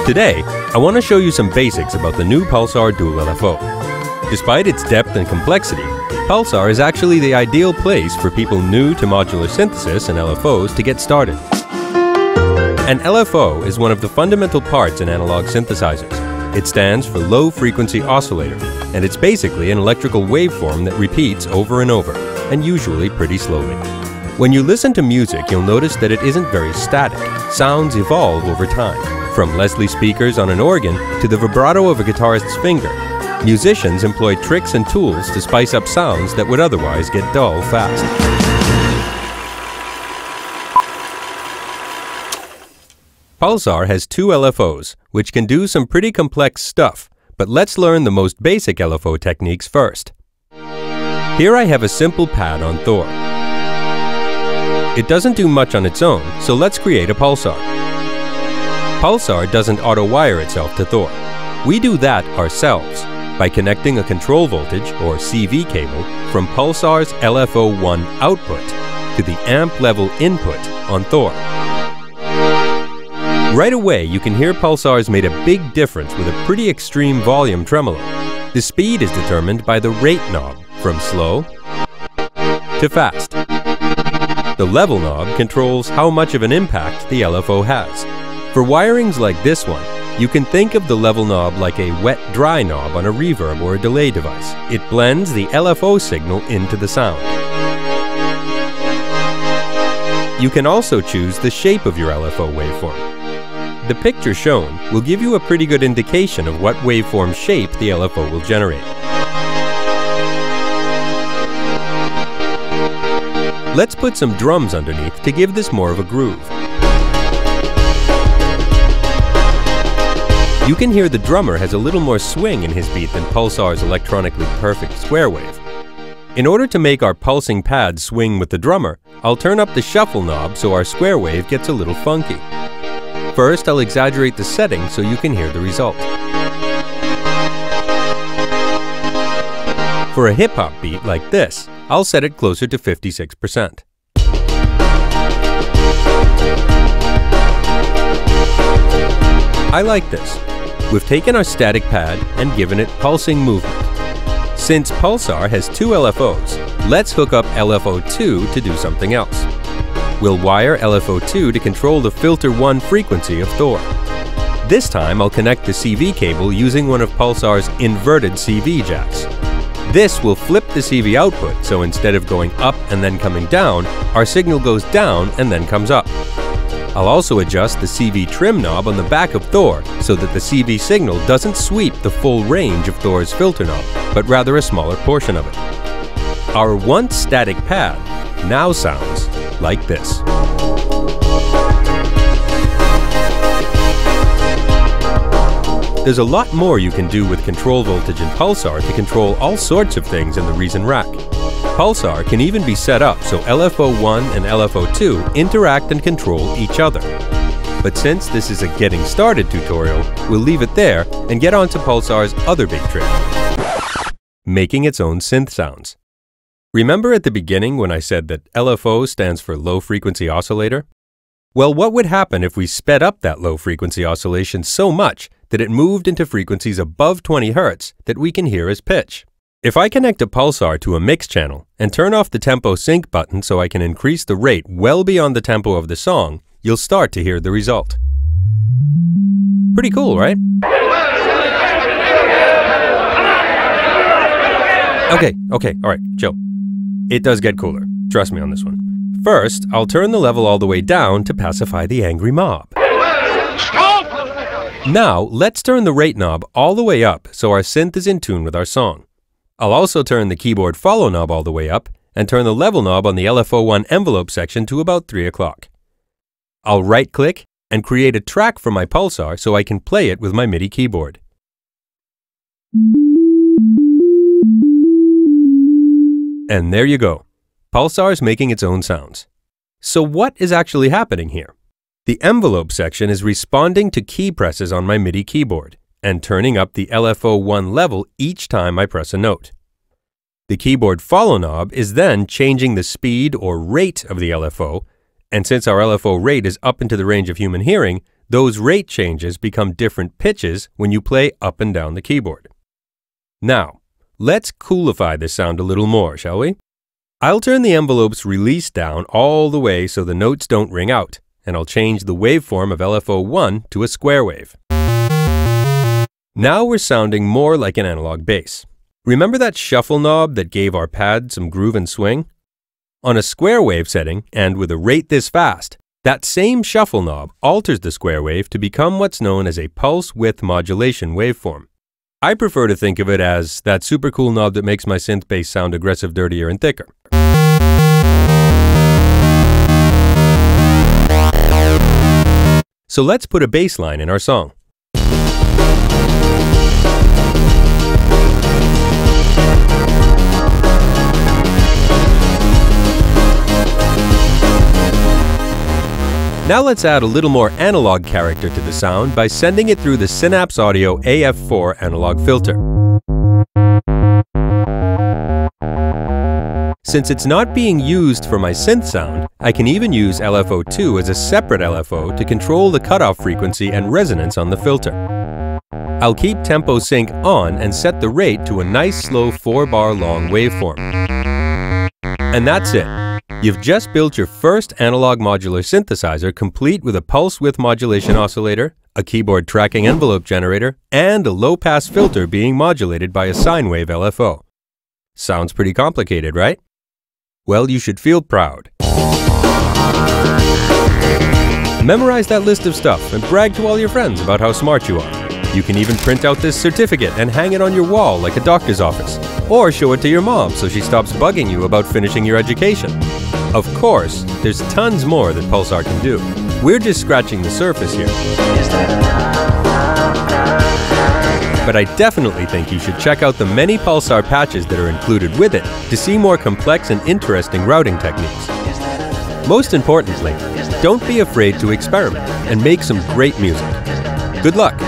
Today, I want to show you some basics about the new Pulsar Dual LFO. Despite its depth and complexity, Pulsar is actually the ideal place for people new to modular synthesis and LFOs to get started. An LFO is one of the fundamental parts in analog synthesizers. It stands for Low Frequency Oscillator, and it's basically an electrical waveform that repeats over and over, and usually pretty slowly. When you listen to music, you'll notice that it isn't very static. Sounds evolve over time, from Leslie speakers on an organ to the vibrato of a guitarist's finger. Musicians employ tricks and tools to spice up sounds that would otherwise get dull fast. Pulsar has two LFOs, which can do some pretty complex stuff, but let's learn the most basic LFO techniques first. Here I have a simple pad on Thor. It doesn't do much on its own, so let's create a Pulsar. Pulsar doesn't auto-wire itself to Thor. We do that ourselves by connecting a control voltage, or CV cable, from Pulsar's LFO1 output to the amp level input on Thor. Right away, you can hear Pulsar's made a big difference with a pretty extreme volume tremolo. The speed is determined by the rate knob, from slow to fast. The level knob controls how much of an impact the LFO has. For wirings like this one, you can think of the level knob like a wet-dry knob on a reverb or a delay device. It blends the LFO signal into the sound. You can also choose the shape of your LFO waveform. The picture shown will give you a pretty good indication of what waveform shape the LFO will generate. Let's put some drums underneath to give this more of a groove. You can hear the drummer has a little more swing in his beat than Pulsar's electronically perfect square wave. In order to make our pulsing pad swing with the drummer, I'll turn up the shuffle knob so our square wave gets a little funky. First, I'll exaggerate the setting so you can hear the result. For a hip-hop beat like this, I'll set it closer to 56%. I like this. We've taken our static pad and given it pulsing movement. Since Pulsar has two LFOs, let's hook up LFO2 to do something else. We'll wire LFO2 to control the filter 1 frequency of Thor. This time I'll connect the CV cable using one of Pulsar's inverted CV jacks. This will flip the CV output, so instead of going up and then coming down, our signal goes down and then comes up. I'll also adjust the CV trim knob on the back of Thor so that the CV signal doesn't sweep the full range of Thor's filter knob, but rather a smaller portion of it. Our once static pad now sounds like this. There's a lot more you can do with control voltage in Pulsar to control all sorts of things in the Reason rack. Pulsar can even be set up so LFO1 and LFO2 interact and control each other. But since this is a getting started tutorial, we'll leave it there and get on to Pulsar's other big trick: making its own synth sounds. Remember at the beginning when I said that LFO stands for Low Frequency Oscillator? Well, what would happen if we sped up that low frequency oscillation so much that it moved into frequencies above 20 Hz that we can hear as pitch? If I connect a Pulsar to a mix channel and turn off the tempo sync button so I can increase the rate well beyond the tempo of the song, you'll start to hear the result. Pretty cool, right? Okay, alright, chill. It does get cooler. Trust me on this one. First, I'll turn the level all the way down to pacify the angry mob. Stop! Now, let's turn the rate knob all the way up so our synth is in tune with our song. I'll also turn the keyboard follow knob all the way up and turn the level knob on the LFO1 envelope section to about 3 o'clock. I'll right-click and create a track for my Pulsar so I can play it with my MIDI keyboard. And there you go. Pulsar's making its own sounds. So what is actually happening here? The envelope section is responding to key presses on my MIDI keyboard and turning up the LFO1 level each time I press a note. The keyboard follow knob is then changing the speed or rate of the LFO, and since our LFO rate is up into the range of human hearing, Those rate changes become different pitches when you play up and down the keyboard. Now, let's coolify this sound a little more, shall we? I'll turn the envelope's release down all the way so the notes don't ring out, and I'll change the waveform of LFO1 to a square wave. Now we're sounding more like an analog bass. Remember that shuffle knob that gave our pad some groove and swing? On a square wave setting, and with a rate this fast, that same shuffle knob alters the square wave to become what's known as a pulse width modulation waveform. I prefer to think of it as that super cool knob that makes my synth bass sound aggressive, dirtier, and thicker. So let's put a bass line in our song. Now let's add a little more analog character to the sound by sending it through the Synapse Audio AF4 analog filter. Since it's not being used for my synth sound, I can even use LFO2 as a separate LFO to control the cutoff frequency and resonance on the filter. I'll keep tempo sync on and set the rate to a nice slow 4-bar long waveform. And that's it. You've just built your first analog modular synthesizer complete with a pulse width modulation oscillator, a keyboard tracking envelope generator, and a low-pass filter being modulated by a sine wave LFO. Sounds pretty complicated, right? Well, you should feel proud. Memorize that list of stuff and brag to all your friends about how smart you are. You can even print out this certificate and hang it on your wall like a doctor's office. Or show it to your mom so she stops bugging you about finishing your education. Of course, there's tons more that Pulsar can do. We're just scratching the surface here. But I definitely think you should check out the many Pulsar patches that are included with it to see more complex and interesting routing techniques. Most importantly, don't be afraid to experiment and make some great music. Good luck!